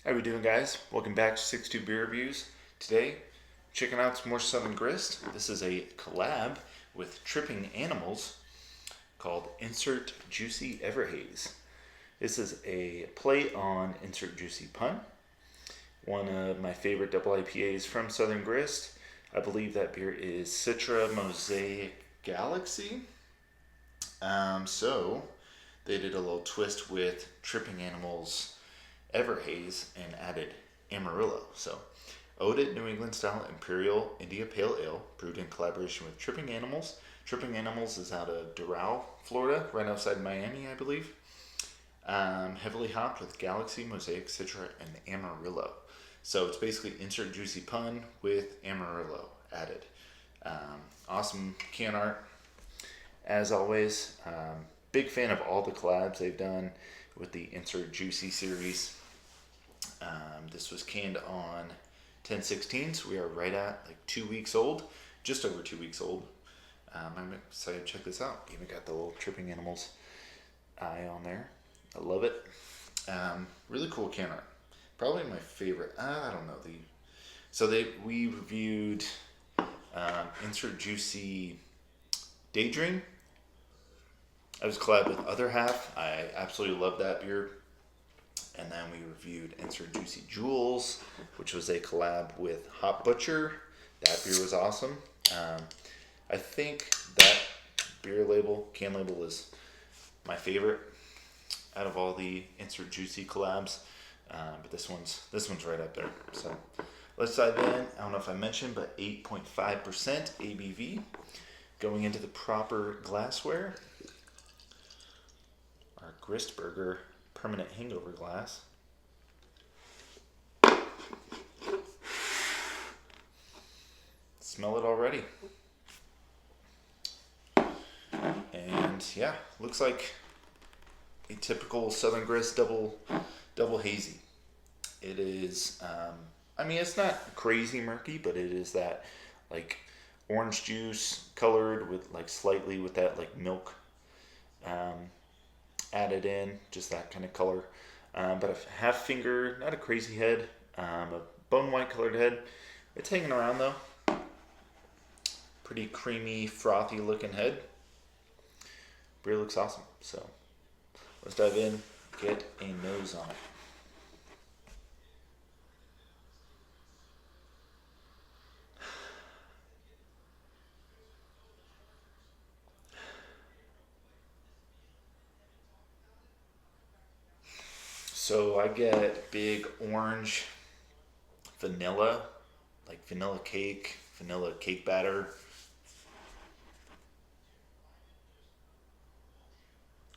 How we doing, guys? Welcome back to 62 Beer Reviews. Today, checking out some more Southern Grist. This is a collab with Tripping Animals called Insert Juicy Haze. This is a play on Insert Juicy Pun. One of my favorite double IPAs from Southern Grist. I believe that beer is Citra Mosaic Galaxy. So they did a little twist with Tripping Animals Haze and added Amarillo. So, Oated New England style Imperial India Pale Ale, brewed in collaboration with Tripping Animals. Tripping Animals is out of Doral, Florida, right outside Miami, I believe. Heavily hopped with Galaxy, Mosaic, Citra, and Amarillo. So it's basically Insert Juicy Pun with Amarillo added. Awesome can art, as always. Big fan of all the collabs they've done with the Insert Juicy series. This was canned on 10/16, so we are right at like 2 weeks old, just over 2 weeks old. I'm excited to check this out. Even got the little Tripping Animals eye on there. I love it. Really cool can art. Probably my favorite. I don't know. We reviewed Insert Juicy Daydream. I was collab with Other Half. I absolutely love that beer. And then we reviewed Insert Juicy Jewels, which was a collab with Hop Butcher. That beer was awesome. I think that can label is my favorite out of all the Insert Juicy collabs. But this one's right up there. So let's dive in. I don't know if I mentioned, but 8.5% ABV. Going into the proper glassware. Our Grist Burger permanent hangover glass. Smell it already. And yeah, looks like a typical Southern Grist double hazy. It is, it's not crazy murky, but it is that like orange juice colored with like slightly with that like milk added in, just that kind of color. But a half finger, not a crazy head, a bone white colored head. It's hanging around though. Pretty creamy, frothy looking head. Beer looks awesome. So let's dive in, get a nose on it. So I get big orange vanilla, like vanilla cake batter.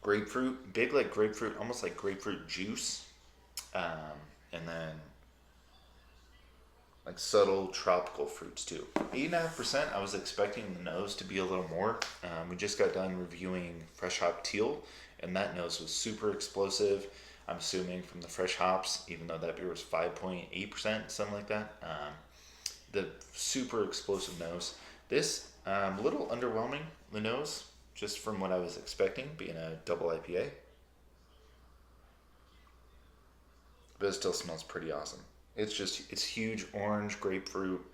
Grapefruit, big like grapefruit, almost like grapefruit juice. And then like subtle tropical fruits too. 8.5%, I was expecting the nose to be a little more. We just got done reviewing Fresh Hop Teal, and that nose was super explosive. I'm assuming from the fresh hops, even though that beer was 5.8%, something like that. The super explosive nose. This, a little underwhelming, the nose, just from what I was expecting, being a double IPA. But it still smells pretty awesome. It's huge orange, grapefruit,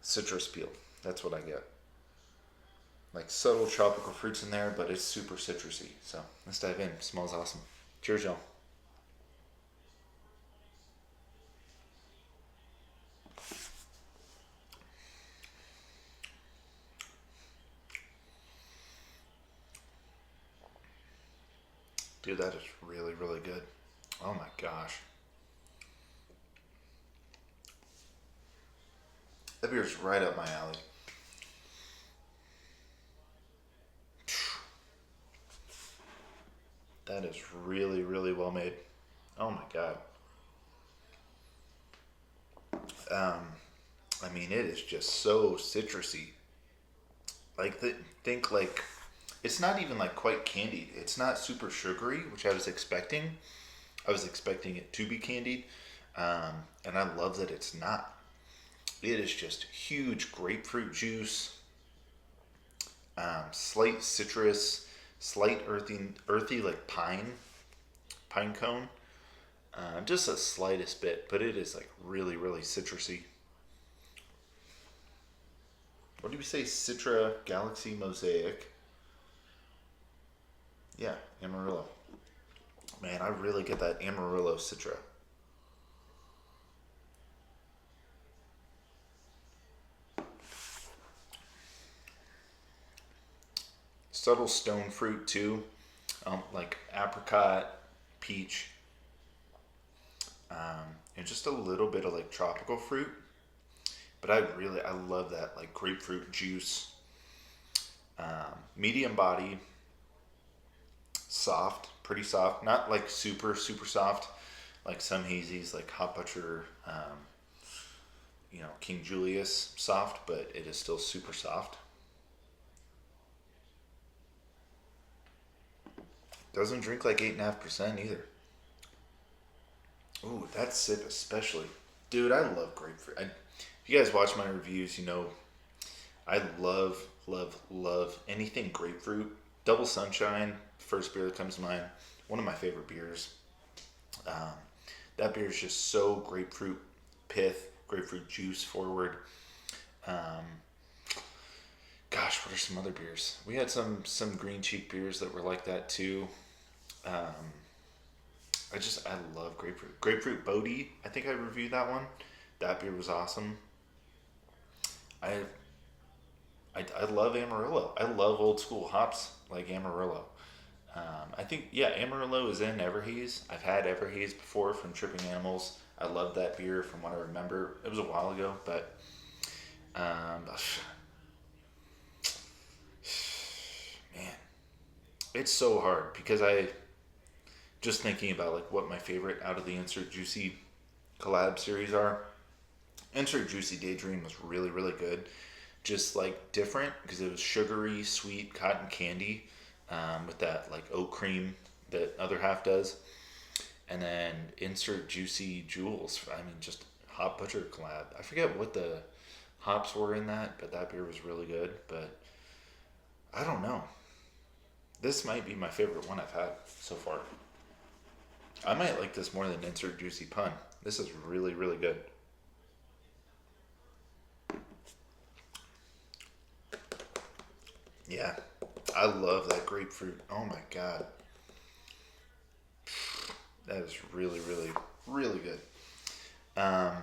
citrus peel. That's what I get. Like subtle tropical fruits in there, but it's super citrusy. So let's dive in. It smells awesome. Cheers, y'all. Dude, that is really, really good. Oh my gosh. That beer's right up my alley. That is really, really well made. Oh my god. It is just so citrusy. Think like it's not even like quite candied. It's not super sugary, which I was expecting. I was expecting it to be candied, and I love that it's not. It is just huge grapefruit juice, slight citrus, slight earthy like pine cone. Just the slightest bit, but it is like really, really citrusy. What do we say? Citra, Galaxy, Mosaic. Yeah, Amarillo. Man, I really get that Amarillo Citra. Subtle stone fruit too, like apricot, peach, and just a little bit of like tropical fruit. But I love that like grapefruit juice. Medium body, soft, pretty soft. Not like super super soft, like some hazies like hot butcher, King Julius soft, but it is still super soft. Doesn't drink like 8.5% either. Ooh, that sip especially. Dude, I love grapefruit. If you guys watch my reviews, I love, love, love anything grapefruit. Double Sunshine, first beer that comes to mind. One of my favorite beers. Um, that beer is just so grapefruit pith, grapefruit juice forward. Um, Gosh, what are some other beers? We had some green cheek beers that were like that too. Um, I love grapefruit. Grapefruit Bodhi. I think I reviewed that one. That beer was awesome. I I love Amarillo. I love old school hops like Amarillo. I think yeah, Amarillo is in Everhaze. I've had Everhaze before from Tripping Animals. I love that beer from what I remember. It was a while ago, but um, man, it's so hard because I just thinking about like what my favorite out of the Insert Juicy collab series are. Insert Juicy Daydream was really really good, just like different because it was sugary sweet cotton candy, with that like oat cream that other half does, and then Insert Juicy Jewels. I mean, just hop butcher collab. I forget what the hops were in that, but that beer was really good. But I don't know. This might be my favorite one I've had so far. I might like this more than Insert Juicy Pun. This is really really good. Yeah, I love that grapefruit. Oh my god, that is really really really good. Um,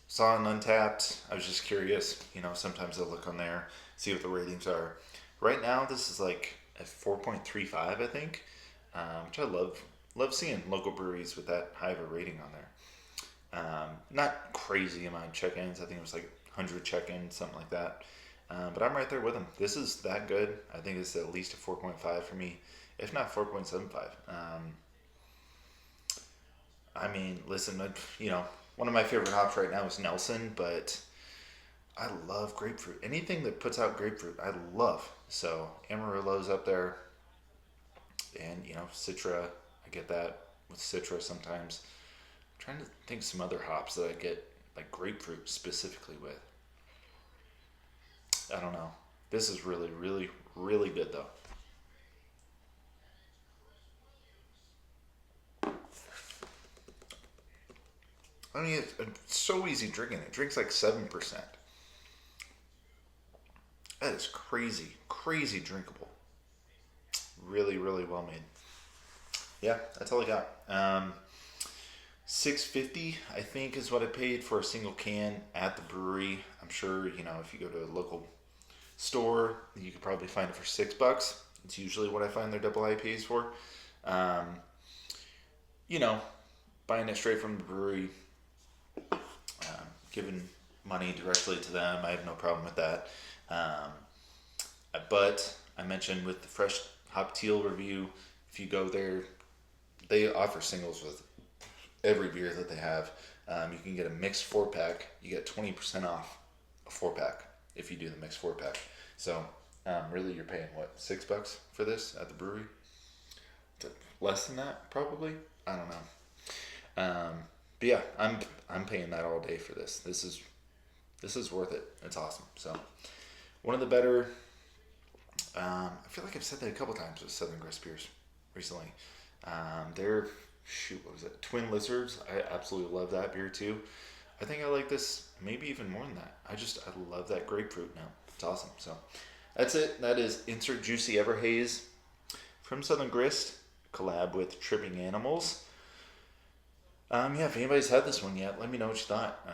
Saw an UnTappd. I was just curious. Sometimes I look on there, see what the ratings are. Right now, this is like at 4.35, I think, which I love. Love seeing local breweries with that high of a rating on there. Not crazy amount of check-ins. I think it was like 100 check-ins, something like that. But I'm right there with them. This is that good. I think it's at least a 4.5 for me, if not 4.75. I mean, listen, one of my favorite hops right now is Nelson, but I love grapefruit. Anything that puts out grapefruit, I love. So Amarillo's up there, and Citra. I get that with Citra sometimes. I'm trying to think some other hops that I get like grapefruit specifically with. I don't know. This is really, really, really good though. I mean, it's so easy drinking. It drinks like 7%. That is crazy, crazy drinkable. Really, really well made. Yeah, that's all I got. 6.50 I think is what I paid for a single can at the brewery. I'm sure if you go to a local store, you could probably find it for $6. It's usually what I find their double IPAs for. Um, you know, Buying it straight from the brewery, giving money directly to them, I have no problem with that. Um, but I mentioned with the fresh hop teal review, if you go there, they offer singles with every beer that they have. You can get a mixed 4 pack. You get 20% off a 4 pack if you do the mixed 4 pack. So really, you're paying what, $6 for this at the brewery? Less than that, probably. I don't know. But yeah, I'm paying that all day for this. This is worth it. It's awesome. So one of the better. I feel like I've said that a couple times with Southern Grist beers recently. They're what was it? Twin Lizards. I absolutely love that beer too. I think I like this maybe even more than that. I love that grapefruit now. It's awesome. So that's it. That is Insert Juicy Ever Haze from Southern Grist, collab with Tripping Animals. Yeah, if anybody's had this one yet, let me know what you thought.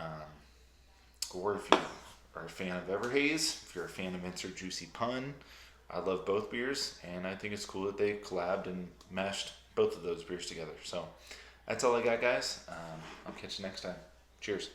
Or if you are a fan of Everhaze, if you're a fan of Insert Juicy Pun, I love both beers, and I think it's cool that they collabed and mashed both of those beers together. So that's all I got, guys. I'll catch you next time. Cheers.